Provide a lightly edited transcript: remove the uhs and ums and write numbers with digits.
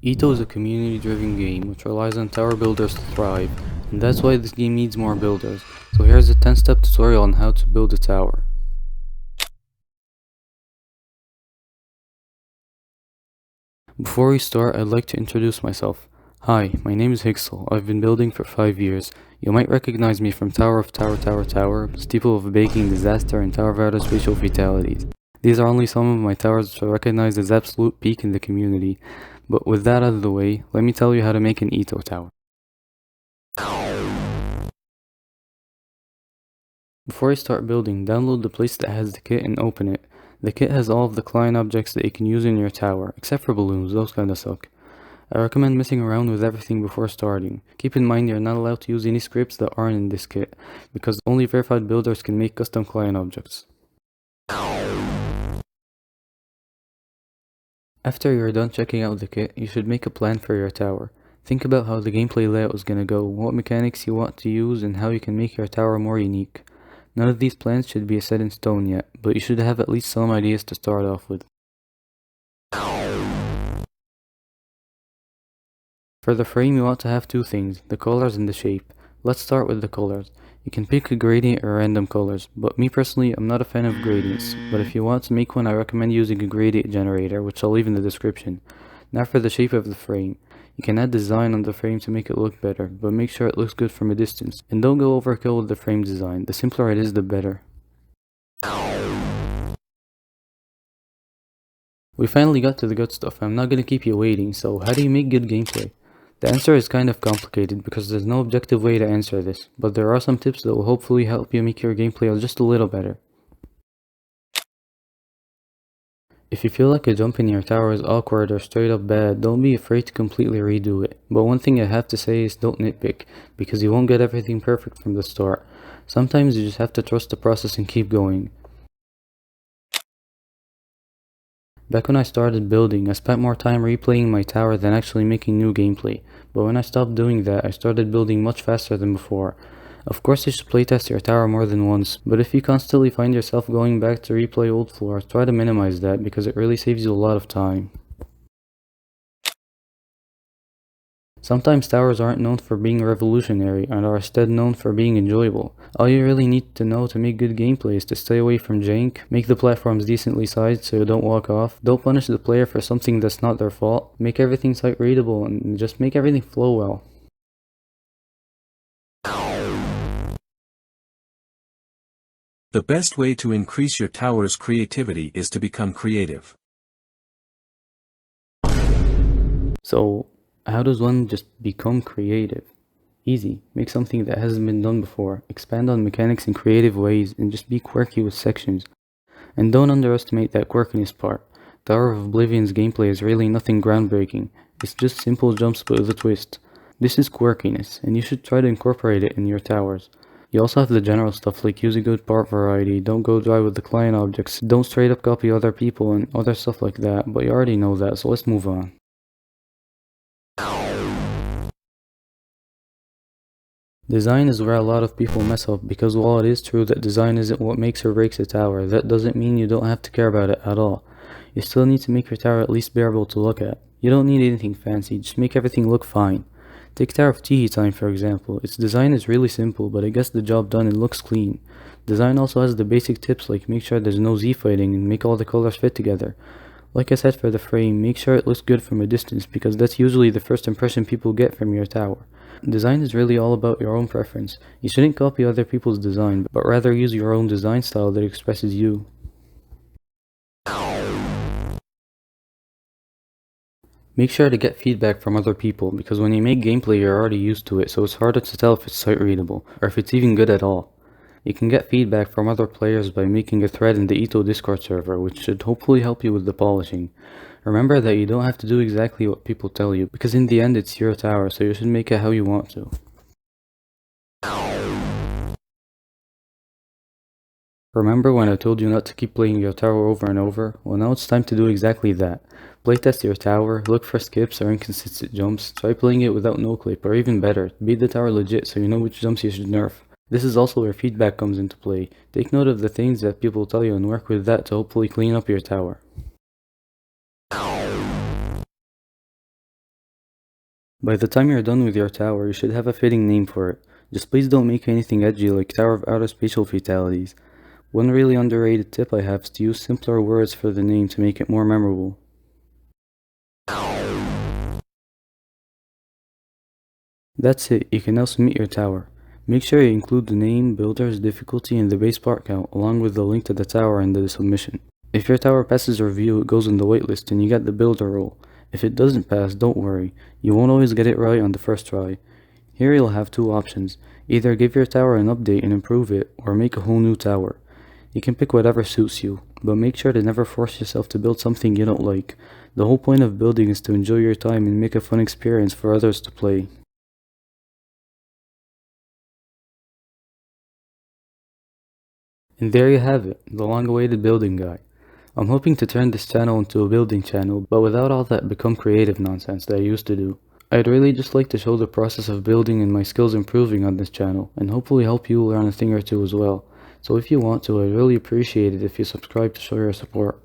EToH is a community-driven game which relies on tower builders to thrive, and that's why this game needs more builders. So here's a 10-step tutorial on how to build a tower. Before we start, I'd like to introduce myself. Hi, my name is Hixel. I've been building for 5 years. You might recognize me from Tower of Tower, Steeple of Baking Disaster, and Tower of Outer Spatial Fatalities. These are only some of my towers which are recognized as absolute peak in the community. But with that out of the way, let me tell you how to make an EToH tower. Before you start building, download the place that has the kit and open it. The kit has all of the client objects that you can use in your tower, except for balloons, those kinda suck. I recommend messing around with everything before starting. Keep in mind you're not allowed to use any scripts that aren't in this kit, because only verified builders can make custom client objects. After you're done checking out the kit, you should make a plan for your tower. Think about how the gameplay layout is gonna go, what mechanics you want to use, and how you can make your tower more unique. None of these plans should be set in stone yet, but you should have at least some ideas to start off with. For the frame you want to have two things, the colors and the shape. Let's start with the colors. You can pick a gradient or random colors, but me personally I'm not a fan of gradients, but if you want to make one I recommend using a gradient generator, which I'll leave in the description. Now for the shape of the frame. You can add design on the frame to make it look better, but make sure it looks good from a distance. And don't go overkill with the frame design, the simpler it is the better. We finally got to the good stuff. I'm not gonna keep you waiting, so how do you make good gameplay? The answer is kind of complicated because there's no objective way to answer this, but there are some tips that will hopefully help you make your gameplay just a little better. If you feel like a jump in your tower is awkward or straight up bad, don't be afraid to completely redo it. But one thing I have to say is don't nitpick, because you won't get everything perfect from the start. Sometimes you just have to trust the process and keep going. Back when I started building, I spent more time replaying my tower than actually making new gameplay, but when I stopped doing that, I started building much faster than before. Of course you should playtest your tower more than once, but if you constantly find yourself going back to replay old floors, try to minimize that because it really saves you a lot of time. Sometimes towers aren't known for being revolutionary and are instead known for being enjoyable. All you really need to know to make good gameplay is to stay away from jank, make the platforms decently sized so you don't walk off, don't punish the player for something that's not their fault, make everything sight readable, and just make everything flow well. The best way to increase your tower's creativity is to become creative. So, how does one just become creative? Easy. Make something that hasn't been done before. Expand on mechanics in creative ways and just be quirky with sections. And don't underestimate that quirkiness part. Tower of Oblivion's gameplay is really nothing groundbreaking. It's just simple jumps but with a twist. This is quirkiness, and you should try to incorporate it in your towers. You also have the general stuff like use a good part variety, don't go dry with the client objects, don't straight up copy other people and other stuff like that, but you already know that, so let's move on. Design is where a lot of people mess up because while it is true that design isn't what makes or breaks a tower, that doesn't mean you don't have to care about it at all. You still need to make your tower at least bearable to look at. You don't need anything fancy, just make everything look fine. Take Tower of Time for example. Its design is really simple, but it gets the job done and looks clean. Design also has the basic tips like make sure there's no Z-fighting and make all the colors fit together. Like I said for the frame, make sure it looks good from a distance because that's usually the first impression people get from your tower. Design is really all about your own preference. You shouldn't copy other people's design, but rather use your own design style that expresses you. Make sure to get feedback from other people, because when you make gameplay you're already used to it, so it's harder to tell if it's sight readable, or if it's even good at all. You can get feedback from other players by making a thread in the EToH Discord server, which should hopefully help you with the polishing. Remember that you don't have to do exactly what people tell you, because in the end it's your tower, so you should make it how you want to. Remember when I told you not to keep playing your tower over and over? Well, now it's time to do exactly that. Playtest your tower, look for skips or inconsistent jumps, try playing it without no clip, or even better, beat the tower legit so you know which jumps you should nerf. This is also where feedback comes into play. Take note of the things that people tell you and work with that to hopefully clean up your tower. By the time you're done with your tower, you should have a fitting name for it. Just please don't make anything edgy like Tower of Outer Spatial Fatalities. One really underrated tip I have is to use simpler words for the name to make it more memorable. That's it, you can now submit your tower. Make sure you include the name, builder's difficulty, and the base part count, along with the link to the tower in the submission. If your tower passes review, it goes on the waitlist and you get the builder role. If it doesn't pass, don't worry, you won't always get it right on the first try. Here you'll have two options, either give your tower an update and improve it, or make a whole new tower. You can pick whatever suits you, but make sure to never force yourself to build something you don't like. The whole point of building is to enjoy your time and make a fun experience for others to play. And there you have it, the long-awaited building guide. I'm hoping to turn this channel into a building channel, but without all that become creative nonsense that I used to do. I'd really just like to show the process of building and my skills improving on this channel, and hopefully help you learn a thing or two as well. So if you want to, I'd really appreciate it if you subscribe to show your support.